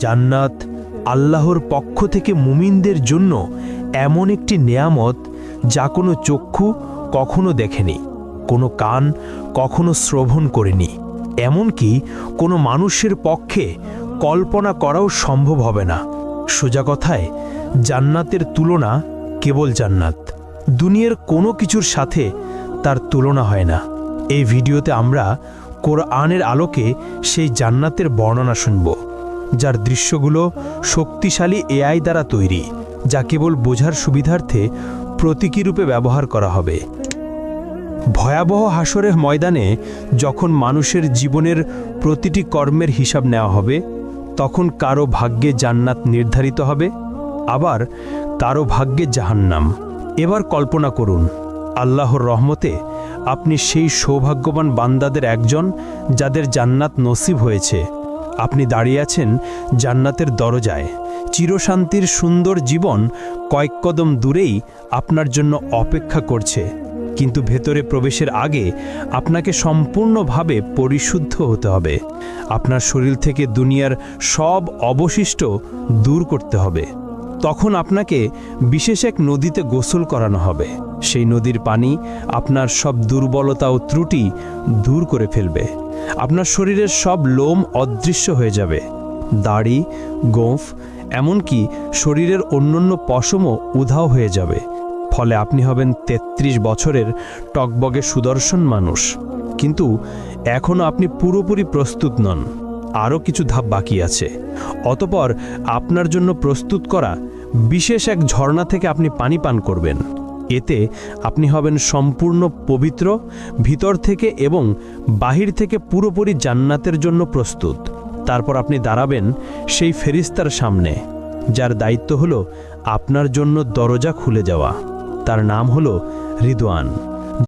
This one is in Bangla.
জান্নাত আল্লাহর পক্ষ থেকে মুমিনদের জন্য এমন একটি নেয়ামত যা কোনো চক্ষু কখনো দেখেনি, কোনো কান কখনো শ্রবণ করেনি, এমনকি কোনো মানুষের পক্ষে কল্পনা করাও সম্ভব হবে না। সোজা কথায় জান্নাতের তুলনা কেবল জান্নাত, দুনিয়ার কোনো কিছুর সাথে তার তুলনা হয় না। এই ভিডিওতে আমরা কোরআনের আলোকে সেই জান্নাতের বর্ণনা শুনব, যার দৃশ্যগুলো শক্তিশালী এআই দ্বারা তৈরি, যা কেবল বোঝার সুবিধার্থে প্রতীকী রূপে ব্যবহার করা হবে। ভয়াবহ হাসরের ময়দানে যখন মানুষের জীবনের প্রতিটি কর্মের হিসাব নেওয়া হবে, তখন কারো ভাগ্যে জান্নাত নির্ধারিত হবে, আবার কারো ভাগ্যে জাহান্নাম। এবার কল্পনা করুন, আল্লাহর রহমতে আপনি সেই সৌভাগ্যবান বান্দাদের একজন যাদের জান্নাত নসিব হয়েছে। আপনি দাঁড়িয়ে আছেন জান্নাতের দরজায়, চিরশান্তির সুন্দর জীবন কয়েক কদম দূরেই আপনার জন্য অপেক্ষা করছে। কিন্তু ভেতরে প্রবেশের আগে আপনাকে সম্পূর্ণভাবে পরিশুদ্ধ হতে হবে। আপনার শরীর থেকে দুনিয়ার সব অবশিষ্ট দূর করতে হবে। তখন আপনাকে বিশেষ এক নদীতে গোসল করানো হবে। সেই নদীর পানি আপনার সব দুর্বলতা ও ত্রুটি দূর করে ফেলবে। আপনার শরীরের সব লোম অদৃশ্য হয়ে যাবে, দাড়ি, গোঁফ, এমনকি শরীরের অন্যান্য পশমও উধাও হয়ে যাবে। ফলে আপনি হবেন ৩৩ বছরের টকবগে সুদর্শন মানুষ। কিন্তু এখনও আপনি পুরোপুরি প্রস্তুত নন, আরও কিছু ধাপ বাকি আছে। অতঃপর আপনার জন্য প্রস্তুত করা বিশেষ এক ঝর্ণা থেকে আপনি পানি পান করবেন। এতে আপনি হবেন সম্পূর্ণ পবিত্র, ভিতর থেকে এবং বাহির থেকে পুরোপুরি জান্নাতের জন্য প্রস্তুত। তারপর আপনি দাঁড়াবেন সেই ফেরেশতার সামনে, যার দায়িত্ব হলো আপনার জন্য দরজা খুলে যাওয়া। তার নাম হলো রিদওয়ান।